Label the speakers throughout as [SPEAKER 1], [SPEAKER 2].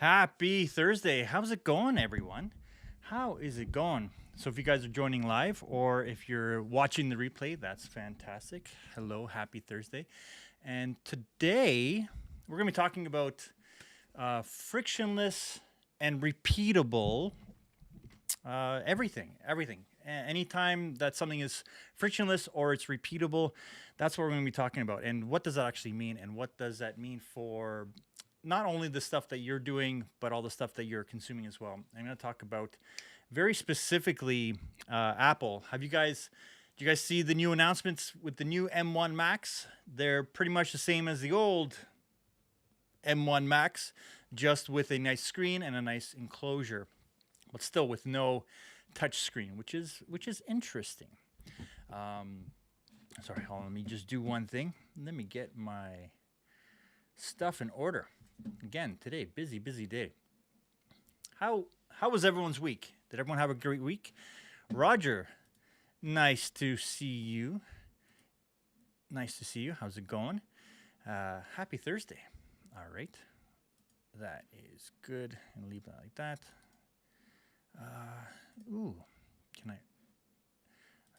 [SPEAKER 1] Happy Thursday. How's it going, everyone? How is it going? So, if you guys are joining live or if you're watching the replay, that's fantastic. Hello, happy Thursday. And today we're going to be talking about frictionless and repeatable everything. Anytime that something is frictionless or it's repeatable, that's what we're going to be talking about. And what does that actually mean? And what does that mean for not only the stuff that you're doing, but all the stuff that you're consuming as well? I'm going to talk about very specifically Apple. Do you guys see the new announcements with the new M1 Max? They're pretty much the same as the old M1 Max, just with a nice screen and a nice enclosure, but still with no touch screen, which is interesting. Sorry, hold on, let me just do one thing. Let me get my stuff in order. Again, today, busy day. How was everyone's week? Did everyone have a great week? Roger, nice to see you. How's it going? Happy Thursday. All right. That is good. And leave that like that. Can I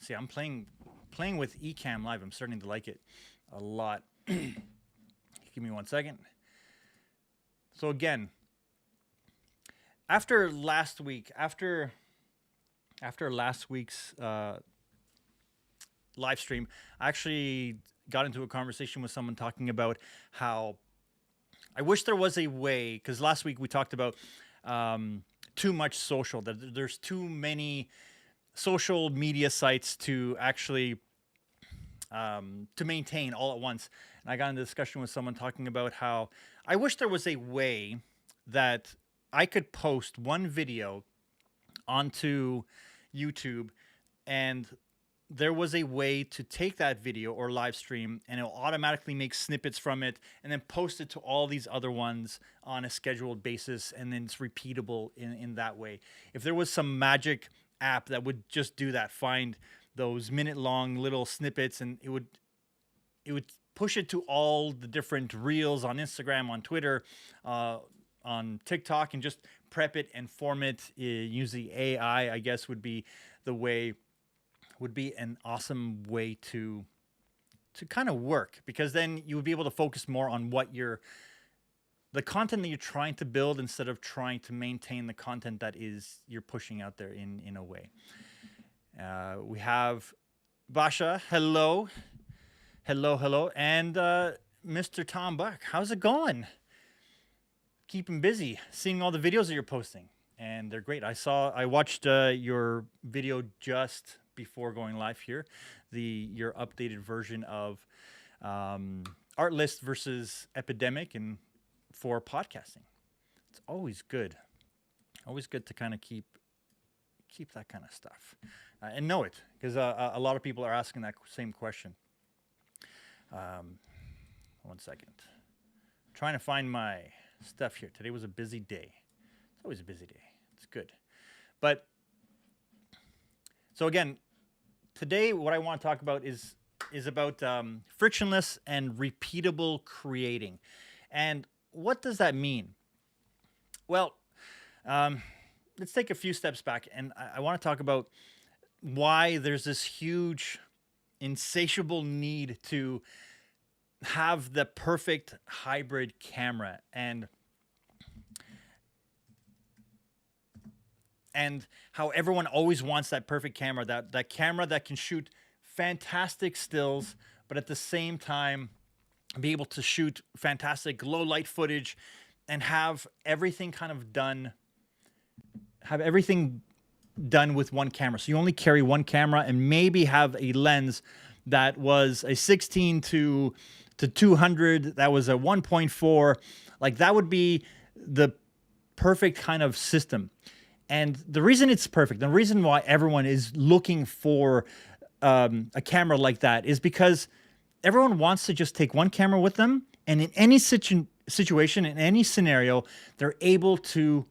[SPEAKER 1] see? I'm playing with Ecamm Live. I'm starting to like it a lot. Give me 1 second. So again, after last week, after After last week's live stream, I actually got into a conversation with someone talking about how I wish there was a way, because last week we talked about too much social, that there's too many social media sites to actually to maintain all at once. And I got into a discussion with someone talking about how I wish there was a way that I could post one video onto YouTube, and there was a way to take that video or live stream and it'll automatically make snippets from it and then post it to all these other ones on a scheduled basis, and then it's repeatable in that way. If there was some magic app that would just do that, find those minute-long little snippets, and it would push it to all the different reels on Instagram, on Twitter, on TikTok, and just prep it and form it. Use the AI, I guess, would be an awesome way to kind of work, because then you would be able to focus more on what the content that you're trying to build, instead of trying to maintain the content that you're pushing out there in a way. We have Basha, hello, and Mr. Tom Buck, how's it going? Keeping busy, seeing all the videos that you're posting, and they're great. I watched your video just before going live here, your updated version of Artlist versus Epidemic, and for podcasting. It's always good to kind of keep that kind of stuff and know it, because a lot of people are asking that same question. 1 second, trying to find my stuff here. Today was a busy day. It's always a busy day. It's good. But so again, today what I want to talk about is about frictionless and repeatable creating. And what does that mean? Well, let's take a few steps back, and I want to talk about why there's this huge, insatiable need to have the perfect hybrid camera, and how everyone always wants that perfect camera, that camera that can shoot fantastic stills, but at the same time be able to shoot fantastic low light footage and have everything done with one camera. So you only carry one camera, and maybe have a lens that was a 16 to 200, that was a 1.4. Like, that would be the perfect kind of system. And the reason it's perfect, the reason why everyone is looking for a camera like that, is because everyone wants to just take one camera with them, and in any situation, in any scenario, they're able to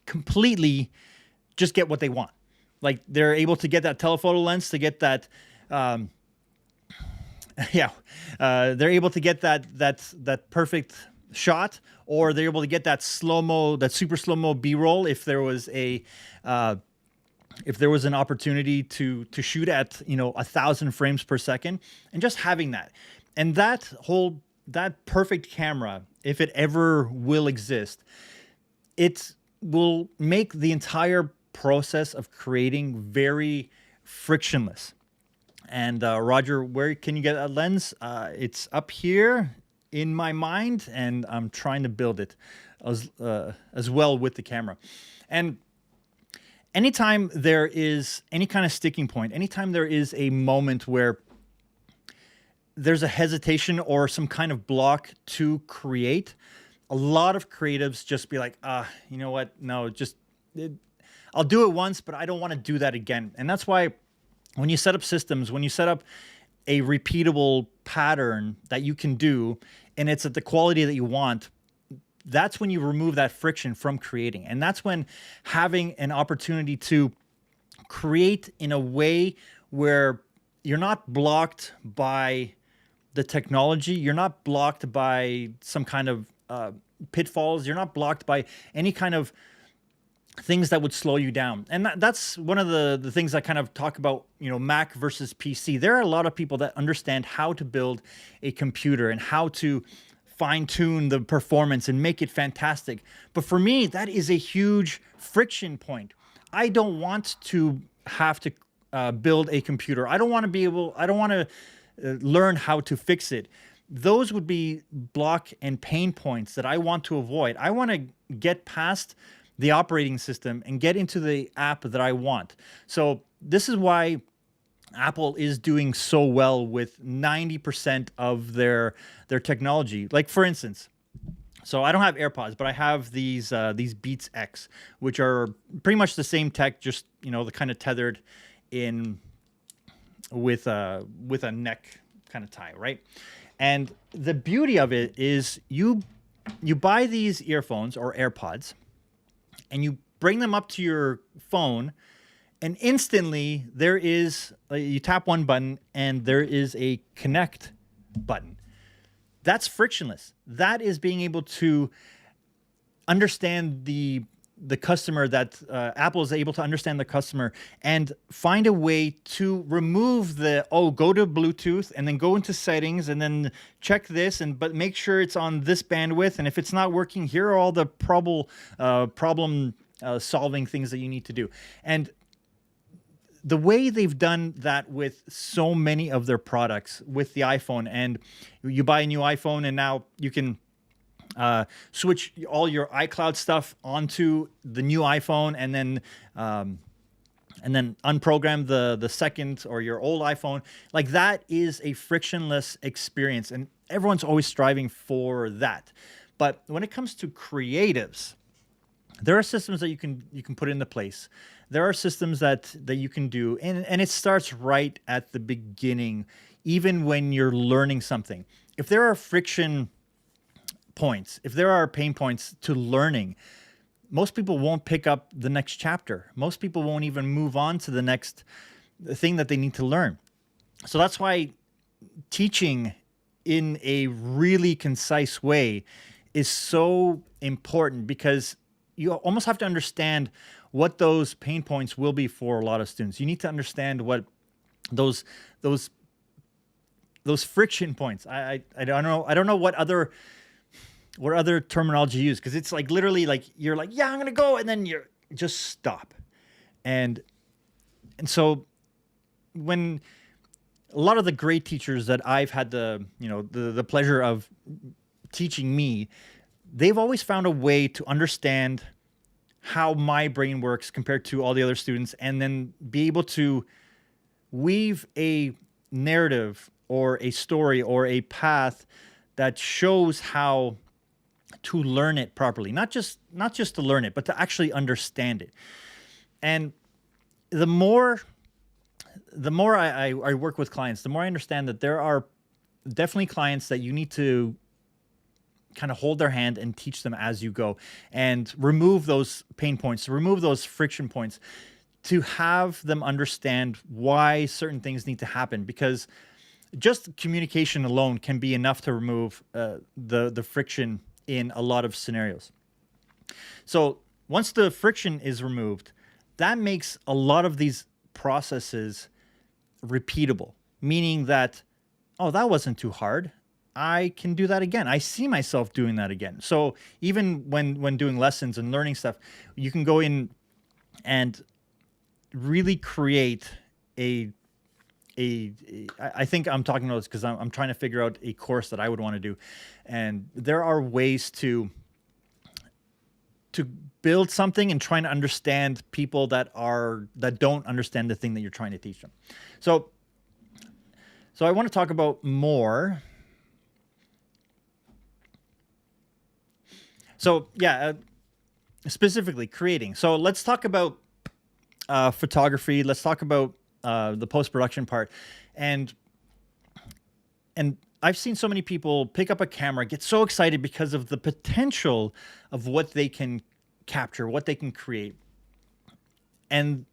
[SPEAKER 1] completely just get what they want. Like, they're able to get that telephoto lens, to get that, they're able to get that perfect shot, or they're able to get that slow-mo, that super slow-mo B-roll if there was an opportunity to shoot at 1,000 frames per second, and just having that. And that perfect camera, if it ever will exist, it will make the entire process of creating very frictionless. And Roger, where can you get a lens? It's up here in my mind, and I'm trying to build it as well with the camera. And anytime there is any kind of sticking point, anytime there is a moment where there's a hesitation or some kind of block to create, a lot of creatives just be like, you know what? No, I'll do it once, but I don't want to do that again. And that's why when you set up systems, when you set up a repeatable pattern that you can do, and it's at the quality that you want, that's when you remove that friction from creating. And that's when having an opportunity to create in a way where you're not blocked by the technology, you're not blocked by some kind of pitfalls, you're not blocked by any kind of things that would slow you down. And that's one of the things I kind of talk about, Mac versus PC. There are a lot of people that understand how to build a computer and how to fine-tune the performance and make it fantastic. But for me, that is a huge friction point. I don't want to have to build a computer. I don't want to learn how to fix it. Those would be block and pain points that I want to avoid. I want to get past the operating system and get into the app that I want. So this is why Apple is doing so well with 90% of their technology. Like for instance, so I don't have AirPods, but I have these Beats X, which are pretty much the same tech, just the kind of tethered in with a neck kind of tie, right? And the beauty of it is you buy these earphones or AirPods, and you bring them up to your phone, and instantly there is you tap one button and there is a connect button. That's frictionless. That is being able to understand the customer, that Apple is able to understand the customer and find a way to remove go to Bluetooth and then go into settings and then check this but make sure it's on this bandwidth. And if it's not working, here are all the problem solving things that you need to do. And the way they've done that with so many of their products with the iPhone, and you buy a new iPhone and now you can switch all your iCloud stuff onto the new iPhone and then unprogram the second or your old iPhone. Like, that is a frictionless experience, and everyone's always striving for that. But when it comes to creatives, there are systems that you can put into place. There are systems that you can do, and it starts right at the beginning, even when you're learning something. If there are friction points, if there are pain points to learning, most people won't pick up the next chapter. Most people won't even move on to the next thing that they need to learn. So that's why teaching in a really concise way is so important, because you almost have to understand what those pain points will be for a lot of students. You need to understand what those friction points. I don't know what other terminology you use, because it's like literally like you're like, yeah, I'm gonna go, and then you're just stop. And so when a lot of the great teachers that I've had the pleasure of teaching me, they've always found a way to understand how my brain works compared to all the other students, and then be able to weave a narrative or a story or a path that shows how to learn it properly. Not just to learn it, but to actually understand it. And the more I work with clients, the more I understand that there are definitely clients that you need to kind of hold their hand and teach them as you go, and remove those pain points, remove those friction points, to have them understand why certain things need to happen, because just communication alone can be enough to remove the friction in a lot of scenarios. So once the friction is removed, that makes a lot of these processes repeatable, meaning that, oh, that wasn't too hard. I can do that again. I see myself doing that again. So even when doing lessons and learning stuff, you can go in and really create I think I'm talking about this because I'm trying to figure out a course that I would want to do. And there are ways to build something and trying to understand people that don't understand the thing that you're trying to teach them. So I want to talk about more. So yeah, specifically creating. So let's talk about photography. Let's talk about the post-production part. And I've seen so many people pick up a camera, get so excited because of the potential of what they can capture, what they can create. And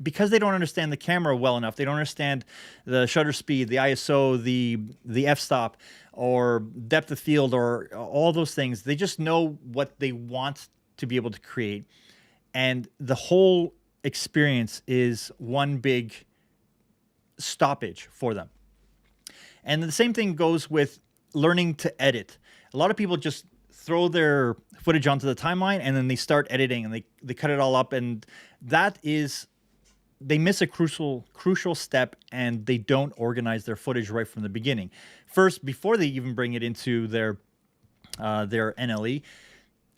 [SPEAKER 1] because they don't understand the camera well enough, they don't understand the shutter speed, the ISO, the f-stop, or depth of field, or all those things. They just know what they want to be able to create. And the whole experience is one big stoppage for them. And the same thing goes with learning to edit. A lot of people just throw their footage onto the timeline, and then they start editing, and they cut it all up, and that is, they miss a crucial step, and they don't organize their footage right from the beginning. First, before they even bring it into their NLE,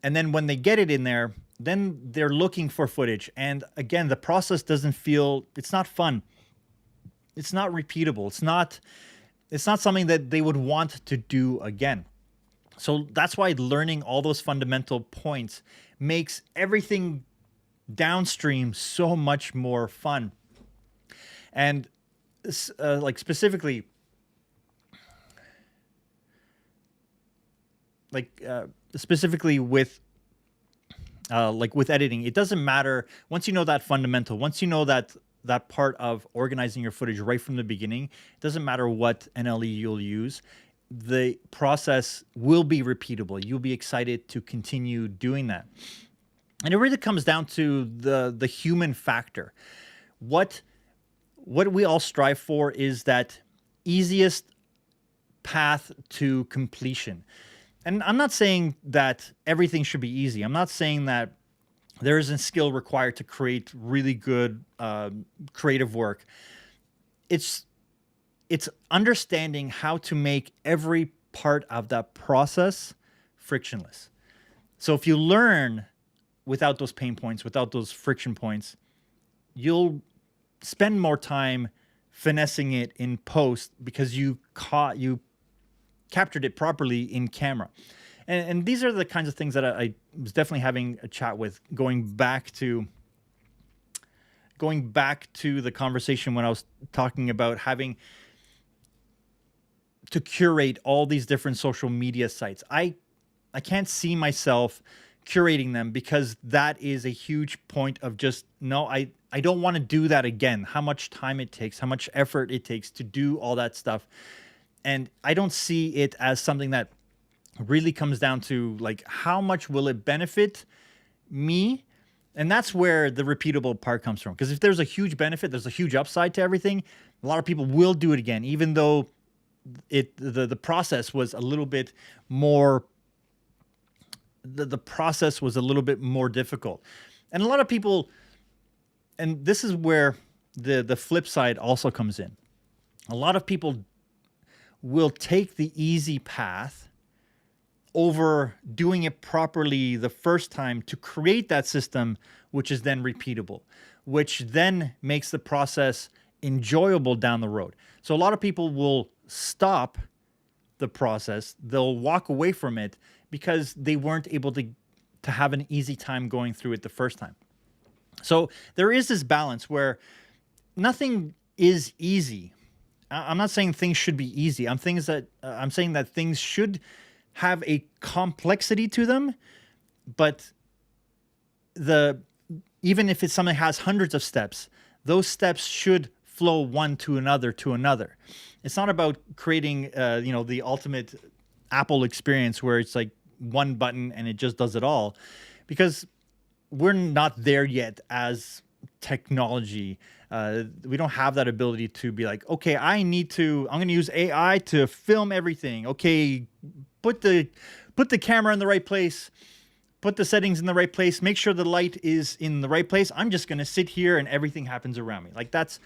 [SPEAKER 1] and then when they get it in there, then they're looking for footage. And again, the process doesn't feel, it's not fun. It's not repeatable. It's not something that they would want to do again. So that's why learning all those fundamental points makes everything downstream so much more fun. And like specifically, with with editing, it doesn't matter. Once you know that fundamental, once you know that part of organizing your footage right from the beginning, it doesn't matter what NLE you'll use. The process will be repeatable. You'll be excited to continue doing that. And it really comes down to the human factor. What we all strive for is that easiest path to completion. And I'm not saying that everything should be easy. I'm not saying that there isn't skill required to create really good creative work. It's understanding how to make every part of that process frictionless. So if you learn without those pain points, without those friction points, you'll spend more time finessing it in post because you captured it properly in camera. And these are the kinds of things that I was definitely having a chat with, going back to the conversation when I was talking about having to curate all these different social media sites. I can't see myself curating them because that is a huge point of just, no, I don't want to do that again. How much time it takes, how much effort it takes to do all that stuff. And I don't see it as something that really comes down to like, how much will it benefit me? And that's where the repeatable part comes from. Because if there's a huge benefit, there's a huge upside to everything, a lot of people will do it again, even though the process was a little bit more, the process was a little bit more difficult. And a lot of people, and this is where the flip side also comes in. A lot of people will take the easy path over doing it properly the first time to create that system, which is then repeatable, which then makes the process enjoyable down the road. So a lot of people will stop the process. They'll walk away from it because they weren't able to have an easy time going through it the first time. So there is this balance where nothing is easy. I'm not saying things should be easy. I'm saying that things should have a complexity to them, but even if it's something that has hundreds of steps, those steps should flow one to another to another. It's not about creating the ultimate Apple experience where it's like one button and it just does it all, because we're not there yet as technology. We don't have that ability to be like, okay, I'm going to use AI to film everything. Okay, put the camera in the right place, put the settings in the right place, make sure the light is in the right place. I'm just going to sit here and everything happens around me. Like, that's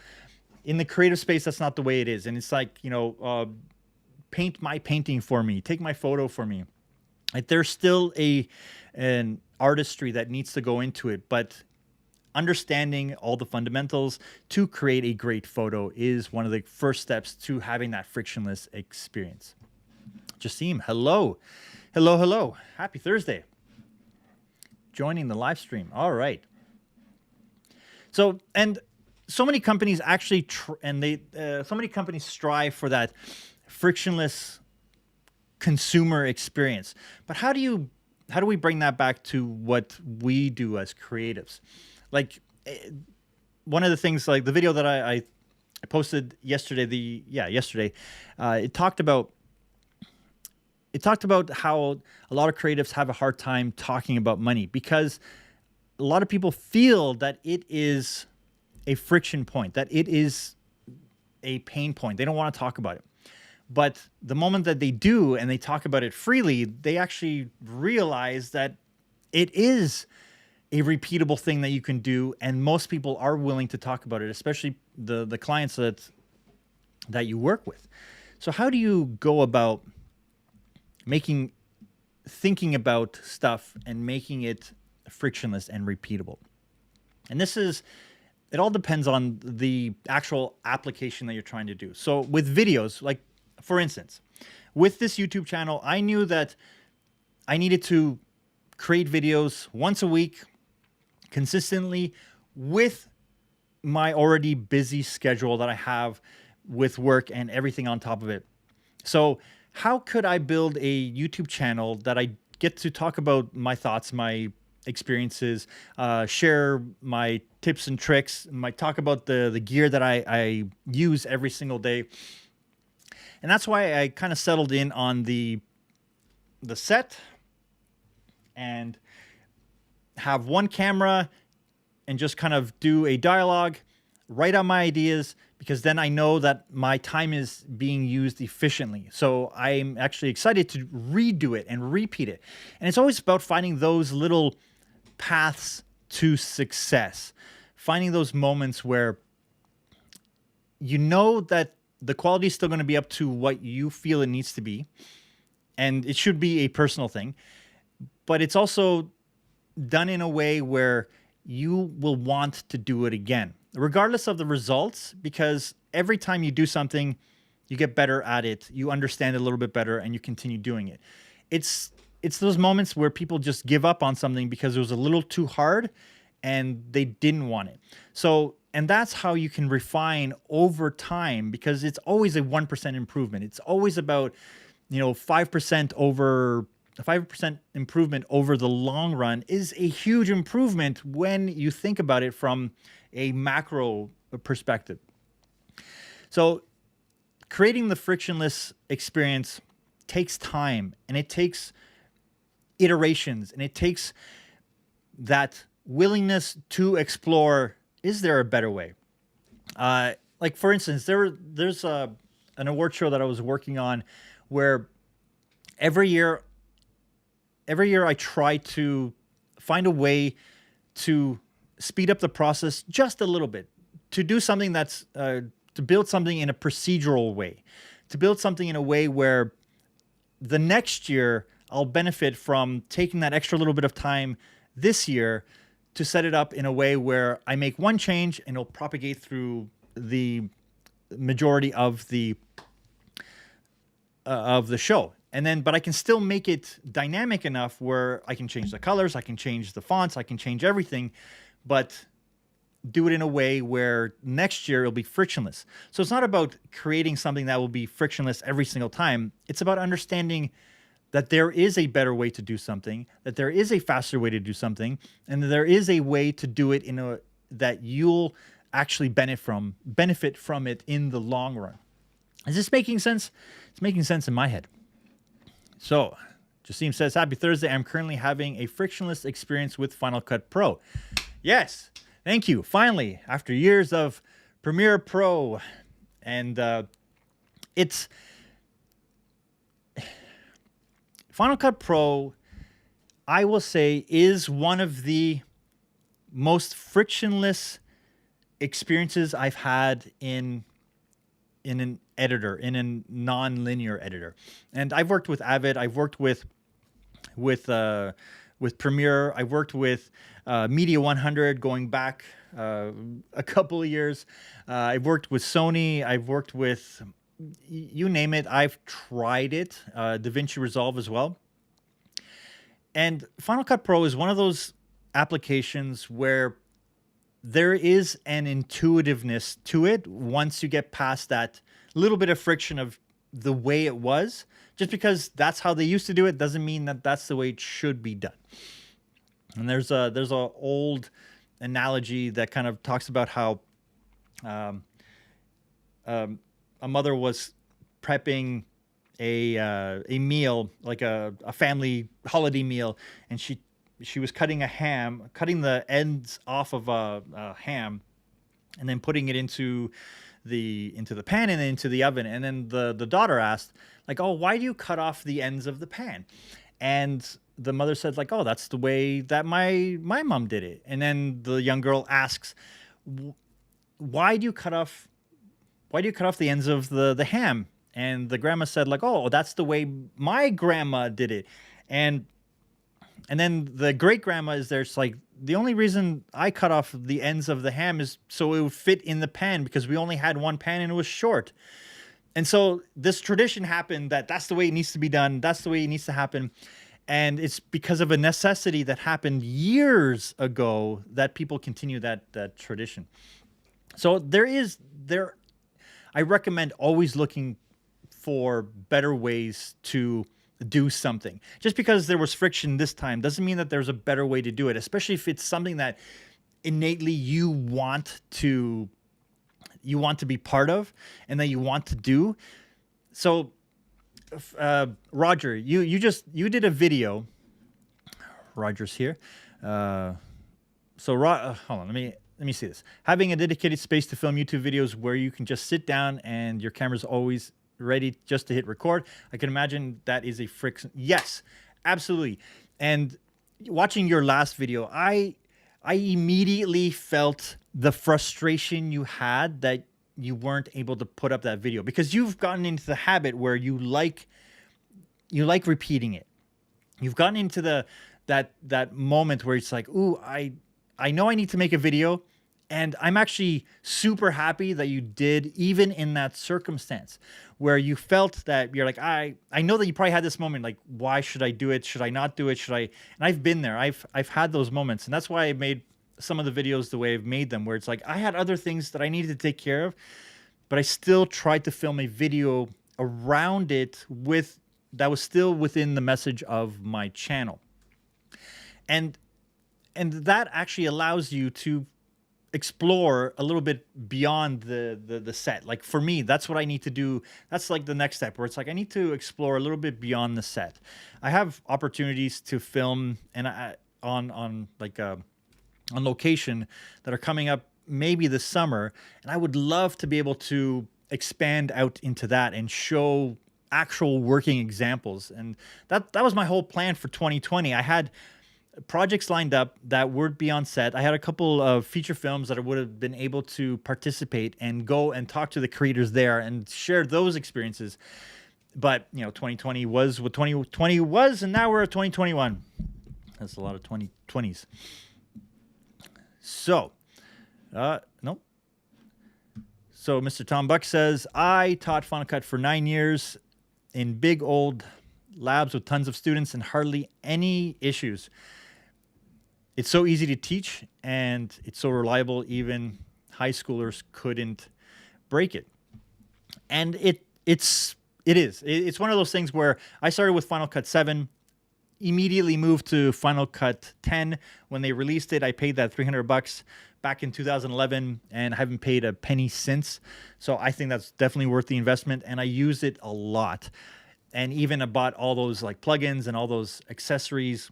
[SPEAKER 1] in the creative space. That's not the way it is. And it's like, paint my painting for me, take my photo for me. Like, there's still an artistry that needs to go into it, but understanding all the fundamentals to create a great photo is one of the first steps to having that frictionless experience. Jasim, hello. Happy Thursday. Joining the live stream. All right. So many companies actually, so many companies strive for that frictionless consumer experience. But how do we bring that back to what we do as creatives? Like, one of the things, like the video that I posted yesterday, it talked about how a lot of creatives have a hard time talking about money because a lot of people feel that it is a friction point, that it is a pain point. They don't want to talk about it. But the moment that they do and they talk about it freely, they actually realize that it is a repeatable thing that you can do, and most people are willing to talk about it, especially the clients that you work with. So how do you go about thinking about stuff and making it frictionless and repeatable? And it all depends on the actual application that you're trying to do. So with videos, like for instance, with this YouTube channel, I knew that I needed to create videos once a week consistently with my already busy schedule that I have with work and everything on top of it. So how could I build a YouTube channel that I get to talk about my thoughts, my experiences, share my tips and tricks, talk about the gear that I use every single day? And that's why I kind of settled in on the set and have one camera and just kind of do a dialogue, write out my ideas, because then I know that my time is being used efficiently. So I'm actually excited to redo it and repeat it. And it's always about finding those little paths to success, finding those moments where you know that the quality is still going to be up to what you feel it needs to be, and it should be a personal thing, but it's also done in a way where you will want to do it again, regardless of the results, because every time you do something, you get better at it, you understand it a little bit better, and you continue doing it. It's those moments where people just give up on something because it was a little too hard and they didn't want it. So, and that's how you can refine over time, because it's always a 1% improvement. It's always about, 5% improvement over the long run is a huge improvement when you think about it from a macro perspective. So creating the frictionless experience takes time, and it takes iterations, and it takes that willingness to explore, is there a better way? Like for instance, there's an award show that I was working on where every year I try to find a way to speed up the process just a little bit, to do something that's to build something in a procedural way, to build something in a way where the next year I'll benefit from taking that extra little bit of time this year to set it up in a way where I make one change and it'll propagate through the majority of the show. And then, but I can still make it dynamic enough where I can change the colors, I can change the fonts, I can change everything, but do it in a way where next year it'll be frictionless. So it's not about creating something that will be frictionless every single time. It's about understanding that there is a better way to do something, that there is a faster way to do something, and that there is a way to do it that you'll actually benefit from it in the long run. Is this making sense? It's making sense in my head. So, Jasim says, happy Thursday. I'm currently having a frictionless experience with Final Cut Pro. Yes, thank you. Finally, after years of Premiere Pro, and it's Final Cut Pro, I will say, is one of the most frictionless experiences I've had in an editor, in a non-linear editor. And I've worked with Avid, I've worked with Premiere, I've worked with Media 100 going back a couple of years. I've worked with Sony, I've worked with, you name it, I've tried it. DaVinci Resolve as well. And Final Cut Pro is one of those applications where there is an intuitiveness to it once you get past that little bit of friction of the way it was. Just because that's how they used to do it doesn't mean that that's the way it should be done. And there's a old analogy that kind of talks about how a mother was prepping a meal, like a family holiday meal, and she was cutting the ends off of a ham, and then putting it into the pan and then into the oven. And then the daughter asked, like, oh, why do you cut off the ends of the pan? And the mother said, like, oh, that's the way that my mom did it. And then the young girl asks, why do you cut off the ends of the ham? And the grandma said, like, oh, that's the way my grandma did it. And then the great grandma is there. It's like, the only reason I cut off the ends of the ham is so it would fit in the pan, because we only had one pan and it was short. And so this tradition happened, that's the way it needs to be done. That's the way it needs to happen. And it's because of a necessity that happened years ago that people continue that tradition. So I recommend always looking for better ways to do something. Just because there was friction this time doesn't mean that there's a better way to do it, especially if it's something that innately you want to be part of and that you want to do. So Roger, you did a video. Roger's here. Hold on, let me see this. Having a dedicated space to film YouTube videos where you can just sit down and your camera's always ready just to hit record. I can imagine that is a friction. Yes, absolutely. And watching your last video, I immediately felt the frustration you had that you weren't able to put up that video, because you've gotten into the habit where you like repeating it. You've gotten into that moment where it's like, ooh, I know I need to make a video. And I'm actually super happy that you did, even in that circumstance where you felt that you're like, I know that you probably had this moment, like, why should I do it? Should I not do it? Should I? And I've been there. I've had those moments. And that's why I made some of the videos the way I've made them, where it's like, I had other things that I needed to take care of, but I still tried to film a video around it that was still within the message of my channel. And that actually allows you to explore a little bit beyond the set. Like for me, that's what I need to do. That's like the next step, where it's like I need to explore a little bit beyond the set. I have opportunities to film and on location that are coming up maybe this summer, and I would love to be able to expand out into that and show actual working examples. And that was my whole plan for 2020. I had projects lined up that would be on set. I had a couple of feature films that I would have been able to participate and go and talk to the creators there and share those experiences. But, 2020 was what 2020 was, and now we're at 2021. That's a lot of 2020s. So, nope. So Mr. Tom Buck says, I taught Final Cut for 9 years in big old labs with tons of students and hardly any issues. It's so easy to teach and it's so reliable, even high schoolers couldn't break it. And it is. It's one of those things where I started with Final Cut 7, immediately moved to Final Cut 10. When they released it, I paid that $300 back in 2011 and I haven't paid a penny since. So I think that's definitely worth the investment, and I use it a lot. And even I bought all those like plugins and all those accessories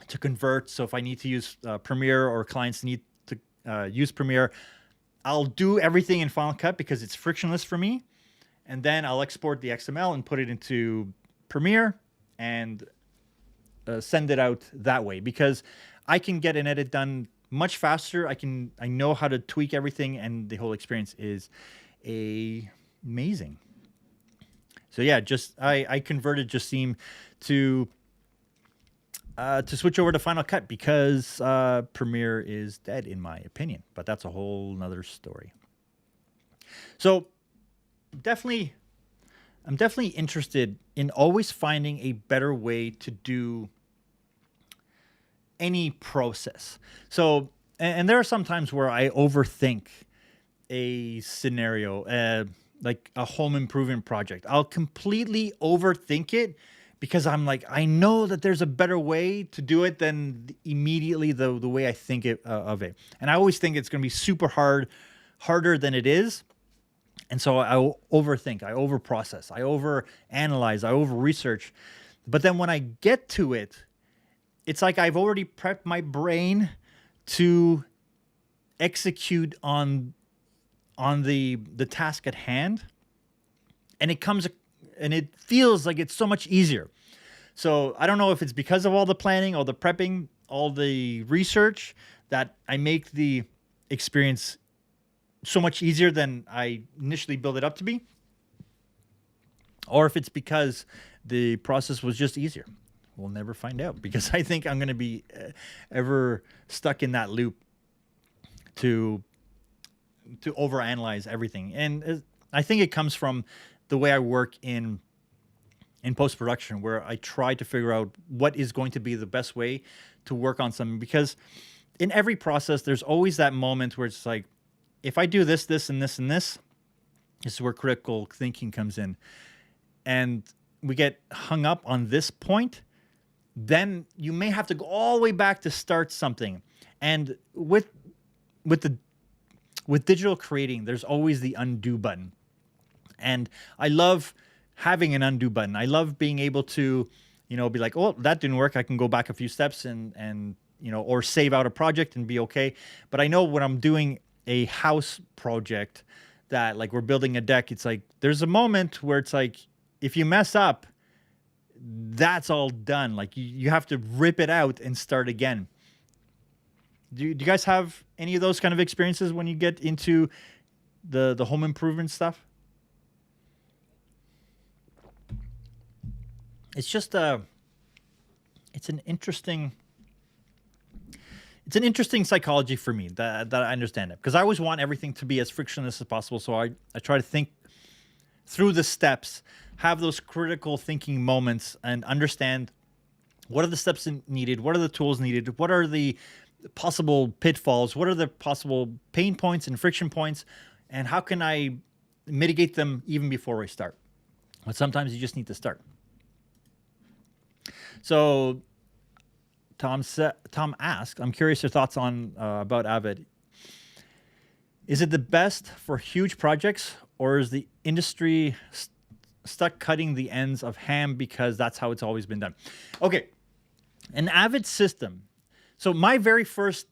[SPEAKER 1] to convert. So if I need to use Premiere, or clients need to use Premiere, I'll do everything in Final Cut because it's frictionless for me. And then I'll export the XML and put it into Premiere and send it out that way, because I can get an edit done much faster. I know how to tweak everything, and the whole experience is amazing. So yeah, I converted Jassim to switch over to Final Cut because Premiere is dead, in my opinion. But that's a whole nother story. So I'm definitely interested in always finding a better way to do any process. So, and there are some times where I overthink a scenario, like a home improvement project. I'll completely overthink it because I'm like, I know that there's a better way to do it than immediately the way I think of it. And I always think it's going to be super harder than it is. And so I overthink, I overprocess, I overanalyze, I over-research. But then when I get to it, it's like I've already prepped my brain to execute on on the task at hand, and it feels like it's so much easier. So I don't know if it's because of all the planning, all the prepping, all the research, that I make the experience so much easier than I initially built it up to be, or if it's because the process was just easier. We'll never find out, because I think I'm going to be ever stuck in that loop to overanalyze everything. And I think it comes from the way I work in post-production, where I try to figure out what is going to be the best way to work on something. Because in every process, there's always that moment where it's like, if I do this, this, and this, and this is where critical thinking comes in. And we get hung up on this point, then you may have to go all the way back to start something. And with digital creating, there's always the undo button. And I love having an undo button. I love being able to, be like, oh, that didn't work. I can go back a few steps and or save out a project and be okay. But I know when I'm doing a house project that, like, we're building a deck, it's like, there's a moment where it's like, if you mess up, that's all done. Like, you have to rip it out and start again. Do you guys have any of those kind of experiences when you get into the home improvement stuff? It's just it's an interesting psychology for me that I understand it, because I always want everything to be as frictionless as possible. So I try to think through the steps, have those critical thinking moments, and understand what are the steps needed, what are the tools needed, what are the possible pitfalls, what are the possible pain points and friction points, and how can I mitigate them even before we start. But sometimes you just need to start. So Tom asked, I'm curious your thoughts on about Avid. Is it the best for huge projects, or is the industry stuck cutting the ends of ham because that's how it's always been done? Okay, an Avid system. So my very first,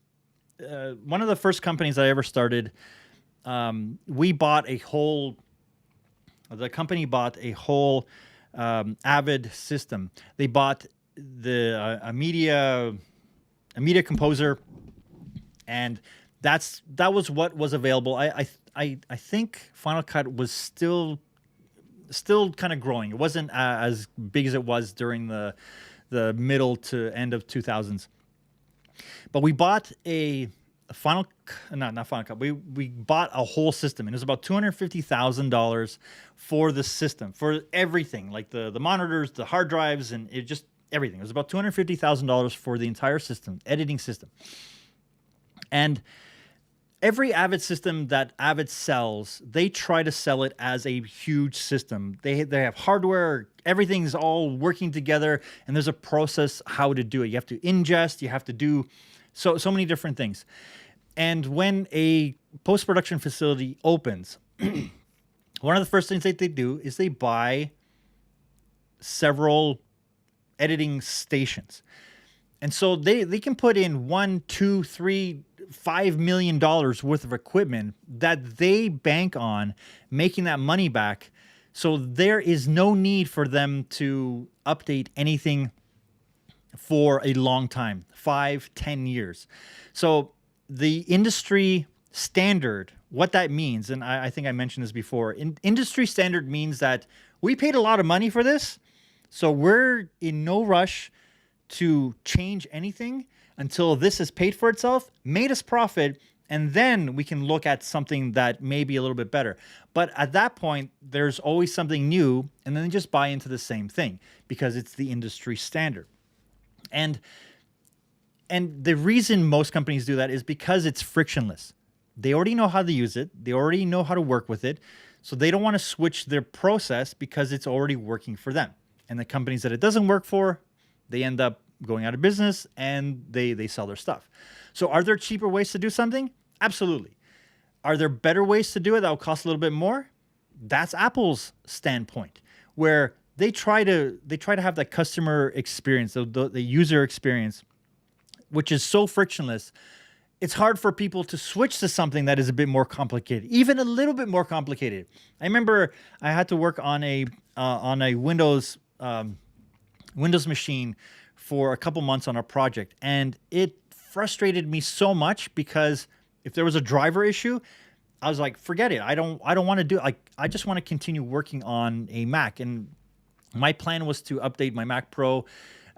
[SPEAKER 1] one of the first companies I ever started, the company bought a whole Avid system. They bought a media composer, and that was what was available. I think Final Cut was still kind of growing. It wasn't as big as it was during the middle to end of 2000s. But we bought not Final Cut. We bought a whole system, and it was about $250,000 for the system, for everything, like the monitors, the hard drives, and it just everything. It was about $250,000 for the entire system, editing system. And every Avid system that Avid sells, they try to sell it as a huge system. They have hardware, everything's all working together, and there's a process how to do it. You have to ingest, you have to do so many different things. And when a post-production facility opens, one of the first things that they do is they buy several editing stations. And so they can put in $1, $2, $3, $5 million worth of equipment that they bank on making that money back. So there is no need for them to update anything for a long time, 5, 10 years. So the industry standard, what that means, and I think I mentioned this before, industry standard means that we paid a lot of money for this, so we're in no rush to change anything until this has paid for itself, made us profit, and then we can look at something that may be a little bit better. But at that point, there's always something new, and then they just buy into the same thing because it's the industry standard. And the reason most companies do that is because it's frictionless. They already know how to use it. They already know how to work with it. So they don't want to switch their process because it's already working for them. And the companies that it doesn't work for, they end up going out of business and they sell their stuff. So are there cheaper ways to do something? Absolutely. Are there better ways to do it that will cost a little bit more? That's Apple's standpoint, where they try to have that customer experience, the user experience, which is so frictionless. it's hard for people to switch to something that is a bit more complicated, even a little bit more complicated. I remember I had to work on a Windows machine for a couple months on a project, and it frustrated me so much because if there was a driver issue, I was like, forget it. I don't want to do it. Like, I just want to continue working on a Mac. And my plan was to update my Mac Pro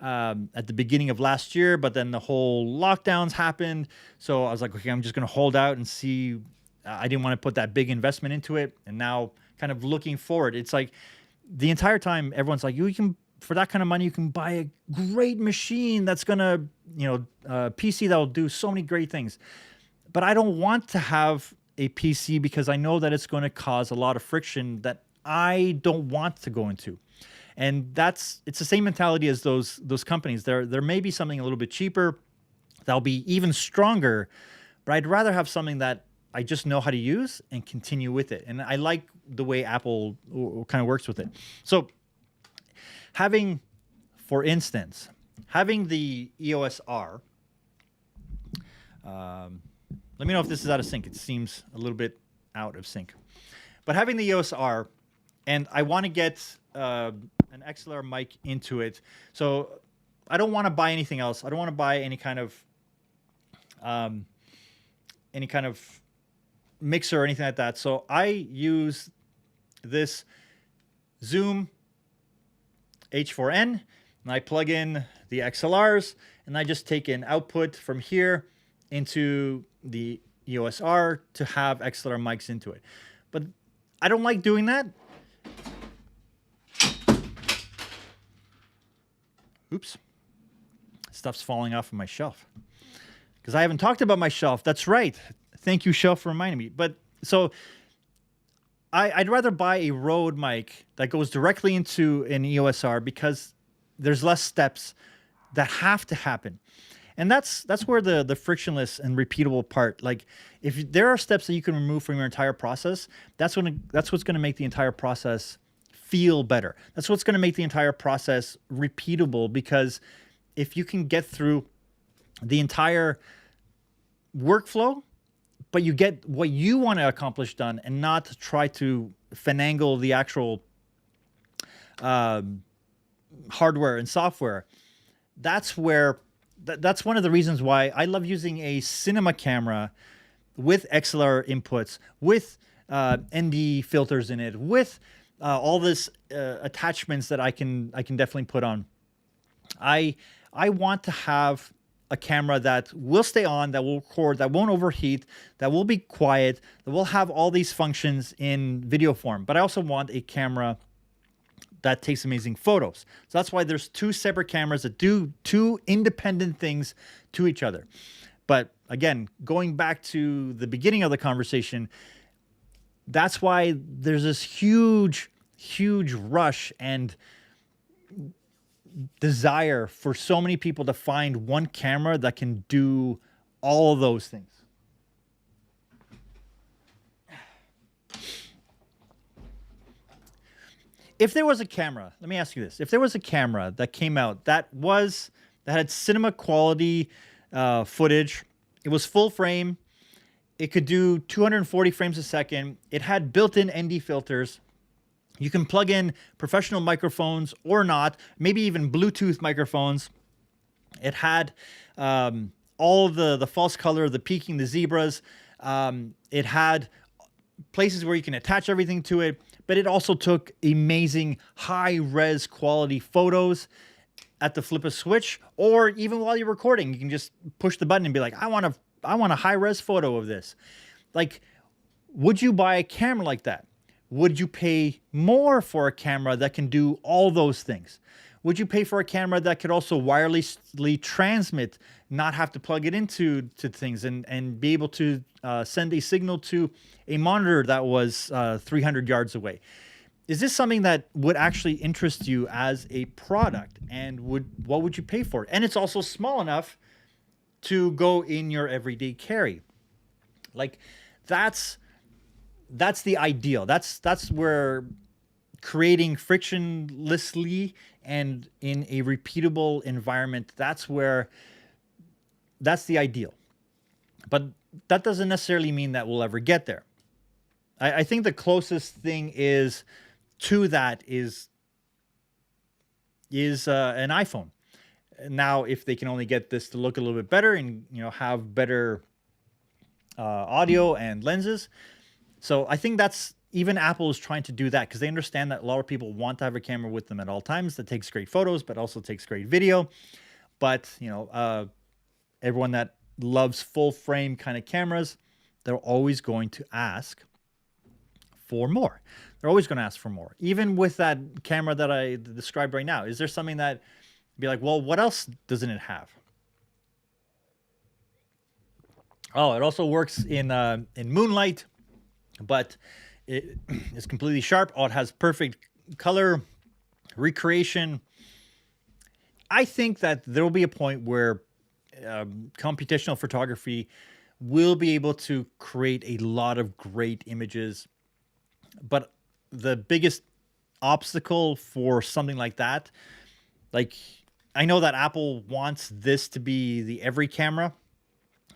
[SPEAKER 1] at the beginning of last year, but then the whole lockdowns happened. So I was like, okay, I'm just going to hold out and see. I didn't want to put that big investment into it. And now kind of looking forward, it's like the entire time everyone's like, you can, for that kind of money, you can buy a great machine that's going to, PC that will do so many great things. But I don't want to have a PC because I know that it's going to cause a lot of friction that I don't want to go into. And it's the same mentality as those companies. There may be something a little bit cheaper that'll be even stronger, but I'd rather have something that I just know how to use and continue with it. And I like the way Apple kind of works with it. So for instance, having the EOS R, let me know if this is out of sync. It seems a little bit out of sync. But having the EOS R, and I want to get an XLR mic into it. So I don't want to buy anything else. I don't want to buy any kind of mixer or anything like that. So I use this Zoom H4n, and I plug in the XLRs, and I just take an output from here into the EOS R to have XLR mics into it. But I don't like doing that. Oops. Stuff's falling off of my shelf. Because I haven't talked about my shelf. That's right. Thank you, shelf, for reminding me. But so I'd rather buy a Rode mic that goes directly into an EOS R because there's less steps that have to happen. And that's where the frictionless and repeatable part, like if there are steps that you can remove from your entire process, that's what's going to make the entire process feel better. That's what's going to make the entire process repeatable, because if you can get through the entire workflow, but you get what you want to accomplish done and not try to finagle the actual hardware and software, that's one of the reasons why I love using a cinema camera with XLR inputs, with ND filters in it, with all this attachments that I can definitely put on. I want to have a camera that will stay on, that will record, that won't overheat, that will be quiet, that will have all these functions in video form. But I also want a camera that takes amazing photos. So that's why there's two separate cameras that do two independent things to each other. But again, going back to the beginning of the conversation, that's why there's this huge rush and desire for so many people to find one camera that can do all of those things. If there was a camera, let me ask you this. If there was a camera that came out that had cinema quality footage, it was full frame, it could do 240 frames a second, it had built-in ND filters, you can plug in professional microphones or not, maybe even Bluetooth microphones, it had all the false color, the peaking, the zebras, it had places where you can attach everything to it, but it also took amazing high-res quality photos at the flip of switch, or even while you're recording, you can just push the button and be like, I want a high-res photo of this. Like, would you buy a camera like that? Would you pay more for a camera that can do all those things? Would you pay for a camera that could also wirelessly transmit, not have to plug it into things, and be able to send a signal to a monitor that was 300 yards away? Is this something that would actually interest you as a product? And what would you pay for it? And it's also small enough to go in your everyday carry. Like, that's the ideal. That's where creating frictionlessly and in a repeatable environment, that's the ideal. But that doesn't necessarily mean that we'll ever get there. I think the closest thing is to that is an iPhone. Now, if they can only get this to look a little bit better and have better audio and lenses, so I think that's even Apple is trying to do that because they understand that a lot of people want to have a camera with them at all times that takes great photos, but also takes great video. But everyone that loves full frame kind of cameras, they're always going to ask for more. They're always going to ask for more. Even with that camera that I described right now, is there something that be like, well, what else doesn't it have? Oh, it also works in moonlight, but it is completely sharp. Oh, it has perfect color recreation. I think that there will be a point where computational photography will be able to create a lot of great images. But the biggest obstacle for something like that, like I know that Apple wants this to be the every camera,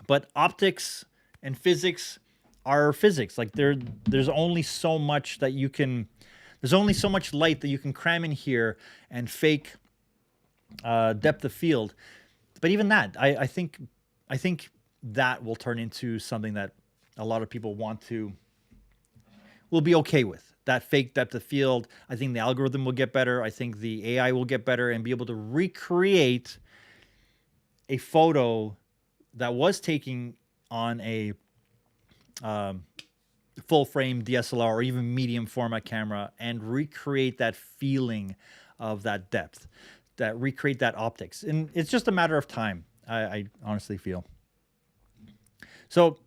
[SPEAKER 1] but optics and physics are physics. Like there's only so much that you can, there's only so much light that you can cram in here and fake depth of field. But even that, I think that will turn into something that a lot of people will be okay with. That fake depth of field. I think the algorithm will get better. I think the AI will get better and be able to recreate a photo that was taken on a full frame DSLR or even medium format camera and recreate that feeling of that depth, that recreate that optics. And it's just a matter of time, I honestly feel. So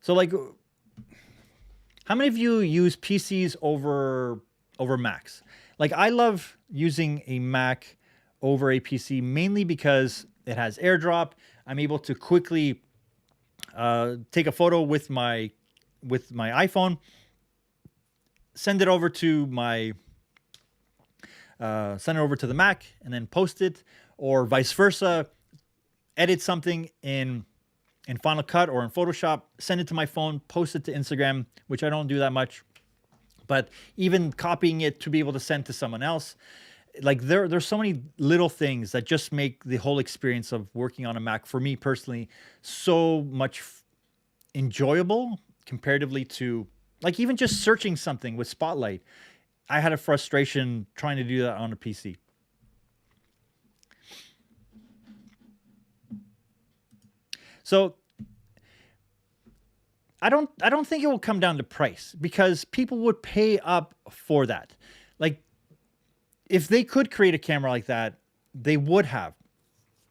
[SPEAKER 1] like, how many of you use PCs over Macs? Like, I love using a Mac over a PC mainly because it has AirDrop. I'm able to quickly take a photo with my iPhone, send it over to the Mac, and then post it, or vice versa. Edit something in Final Cut or in Photoshop, send it to my phone, post it to Instagram, which I don't do that much. But even copying it to be able to send to someone else, like there's so many little things that just make the whole experience of working on a Mac for me personally so much enjoyable comparatively to like even just searching something with Spotlight. I had a frustration trying to do that on a PC. So I don't think it will come down to price because people would pay up for that. Like if they could create a camera like that, they would have.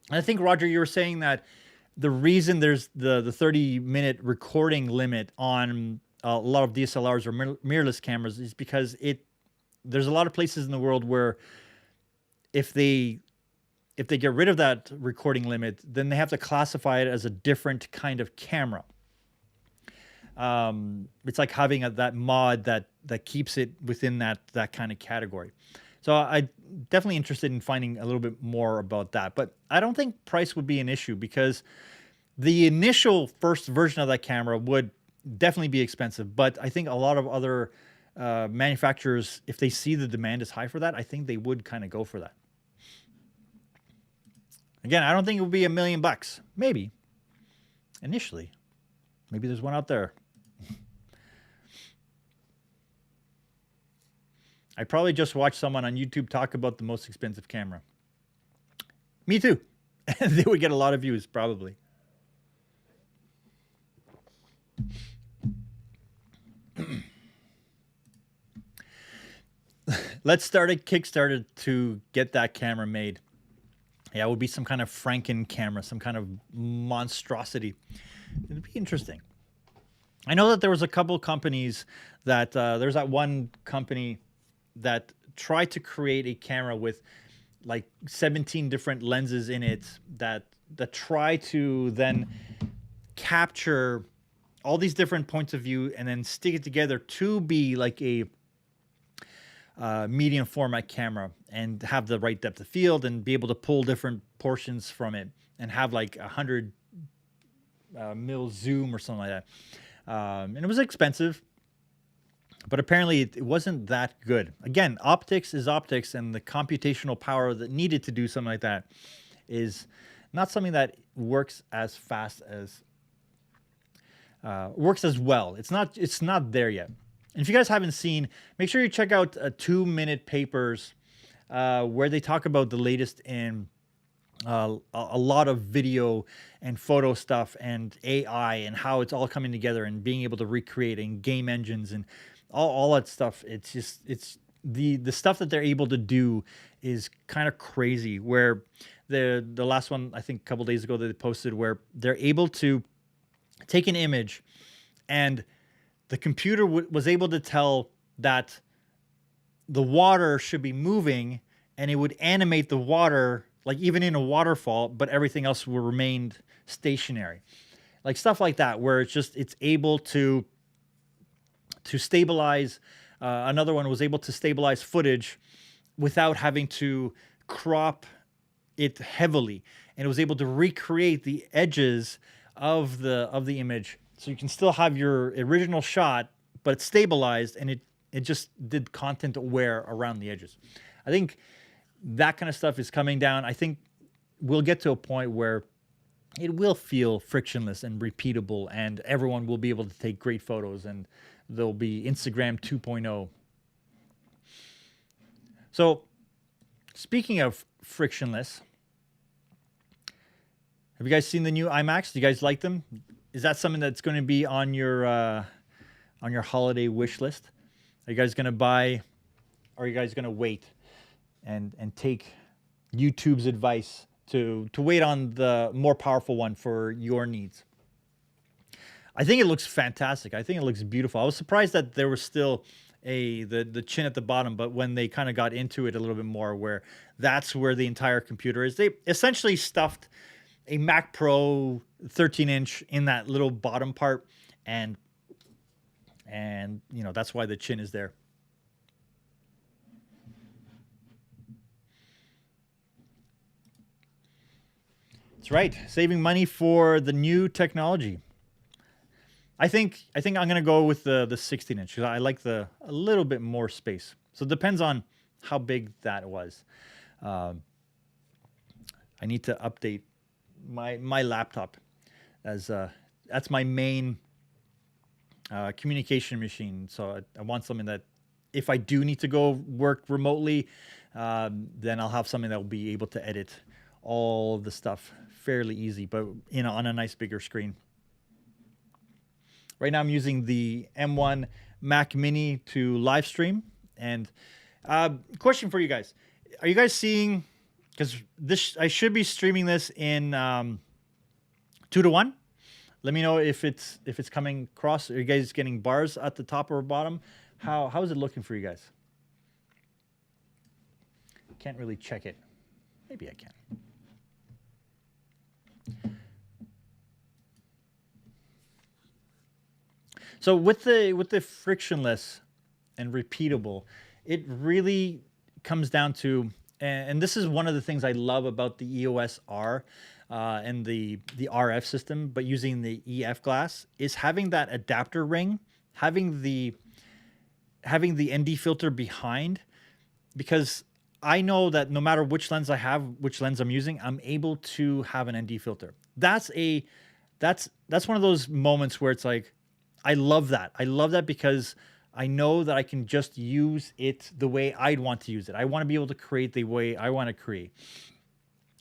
[SPEAKER 1] And I think, Roger, you were saying that the reason there's the 30-minute recording limit on a lot of DSLRs or mirrorless cameras is because there's a lot of places in the world where if they get rid of that recording limit, then they have to classify it as a different kind of camera. It's like having that mod that keeps it within that kind of category. So I'm definitely interested in finding a little bit more about that. But I don't think price would be an issue because the initial first version of that camera would definitely be expensive. But I think a lot of other manufacturers, if they see the demand is high for that, I think they would kind of go for that. Again, I don't think it would be $1 million. Maybe. Initially. Maybe there's one out there. I probably just watched someone on YouTube talk about the most expensive camera. Me too. And they would get a lot of views, probably. Let's start a Kickstarter to get that camera made. Yeah, it would be some kind of Franken camera, some kind of monstrosity. It'd be interesting. I know that there was a couple companies that, there's that one company that tried to create a camera with like 17 different lenses in it that try to then capture all these different points of view and then stick it together to be like a medium format camera and have the right depth of field and be able to pull different portions from it and have like 100 mil zoom or something like that. And it was expensive, but apparently it wasn't that good. Again, optics is optics, and the computational power that needed to do something like that is not something that works as fast as works as well. It's not there yet. And if you guys haven't seen, make sure you check out 2-minute papers where they talk about the latest in a lot of video and photo stuff and AI and how it's all coming together and being able to recreate and game engines and all that stuff. It's the stuff that they're able to do is kind of crazy. Where the last one, I think a couple days ago, that they posted, where they're able to take an image and the computer was able to tell that the water should be moving, and it would animate the water like even in a waterfall, but everything else will remain stationary. Like stuff like that, where it's able to stabilize. Another one was able to stabilize footage without having to crop it heavily, and it was able to recreate the edges of the image, so you can still have your original shot, but it's stabilized, and it just did content aware around the edges. I think that kind of stuff is coming down. I think we'll get to a point where it will feel frictionless and repeatable, and everyone will be able to take great photos, and there'll be Instagram 2.0. So speaking of frictionless, have you guys seen the new iMacs? Do you guys like them? Is that something that's going to be on your holiday wish list? Are you guys going to buy, or are you guys going to wait and take YouTube's advice to wait on the more powerful one for your needs? I think it looks fantastic. I think it looks beautiful. I was surprised that there was still the chin at the bottom, but when they kind of got into it a little bit more, where that's where the entire computer is, they essentially stuffed a Mac Pro 13-inch in that little bottom part, and you know, that's why the chin is there. That's right, saving money for the new technology. I think I'm gonna go with the 16-inch because I like a little bit more space. So it depends on how big that was. I need to update my laptop, as that's my main communication machine. So I want something that if I do need to go work remotely, then I'll have something that will be able to edit all the stuff fairly easy, but on a nice bigger screen. Right now I'm using the M1 Mac Mini to live stream. And question for you guys. Are you guys seeing, because I should be streaming this in 2:1. Let me know if it's coming across. Are you guys getting bars at the top or bottom? How is it looking for you guys? Can't really check it. Maybe I can. So with the frictionless and repeatable, it really comes down to, and this is one of the things I love about the EOS R and the RF system, but using the EF glass, is having that adapter ring, having the ND filter behind, because I know that no matter which lens I have, which lens I'm using, I'm able to have an ND filter. That's one of those moments where it's like, I love that. I love that because I know that I can just use it the way I'd want to use it. I want to be able to create the way I want to create.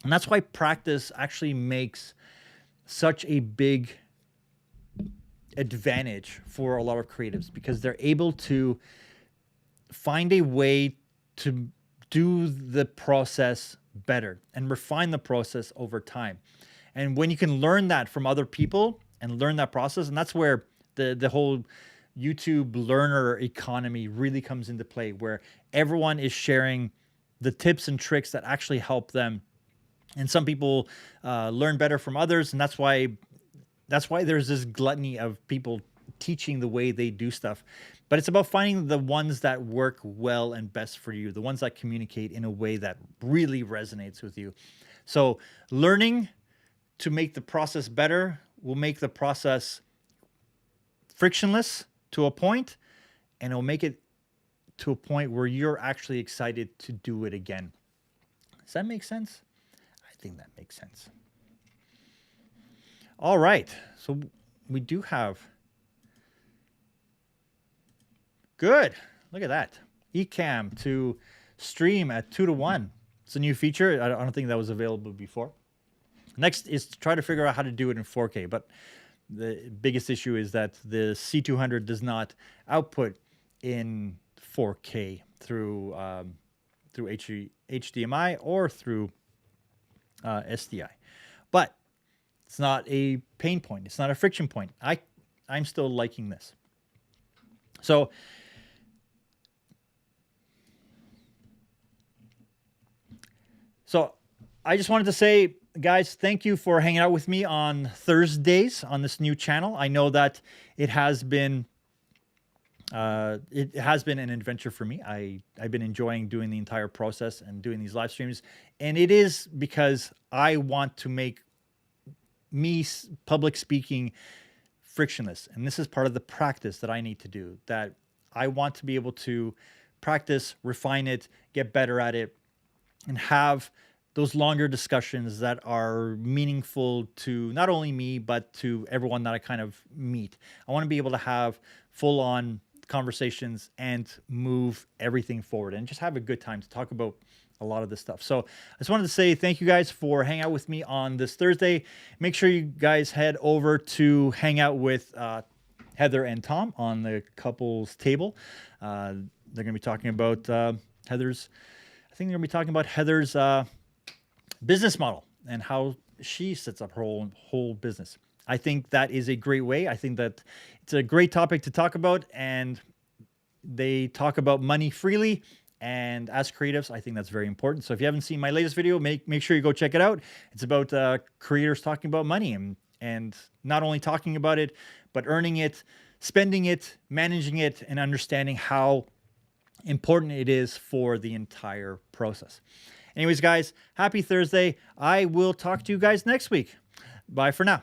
[SPEAKER 1] And that's why practice actually makes such a big advantage for a lot of creatives, because they're able to find a way to do the process better and refine the process over time. And when you can learn that from other people and learn that process, and that's where the whole YouTube learner economy really comes into play, where everyone is sharing the tips and tricks that actually help them. And some people learn better from others, and that's why there's this gluttony of people teaching the way they do stuff, but it's about finding the ones that work well and best for you, the ones that communicate in a way that really resonates with you. So learning to make the process better will make the process frictionless to a point, and it'll make it to a point where you're actually excited to do it again. Does that make sense? I think that makes sense. All right. So we do have. Good. Look at that. Ecamm to stream at 2:1. It's a new feature. I don't think that was available before. Next is to try to figure out how to do it in 4K. But the biggest issue is that the C200 does not output in 4K through HDMI or through SDI. But it's not a pain point. It's not a friction point. I'm still liking this. So I just wanted to say, guys, thank you for hanging out with me on Thursdays on this new channel. I know that it has been an adventure for me. I've been enjoying doing the entire process and doing these live streams, and it is because I want to make me public speaking frictionless, and this is part of the practice that I need to do, that I want to be able to practice, refine it, get better at it, and have those longer discussions that are meaningful to not only me, but to everyone that I kind of meet. I want to be able to have full-on conversations and move everything forward and just have a good time to talk about a lot of this stuff. So I just wanted to say thank you guys for hanging out with me on this Thursday. Make sure you guys head over to hang out with Heather and Tom on the couples table. They're going to be talking about Heather's business model and how she sets up her whole business. I think that is a great way. I think that it's a great topic to talk about, and they talk about money freely. And as creatives, I think that's very important. So if you haven't seen my latest video, make sure you go check it out. It's about creators talking about money and not only talking about it, but earning it, spending it, managing it, and understanding how important it is for the entire process. Anyways, guys, happy Thursday. I will talk to you guys next week. Bye for now.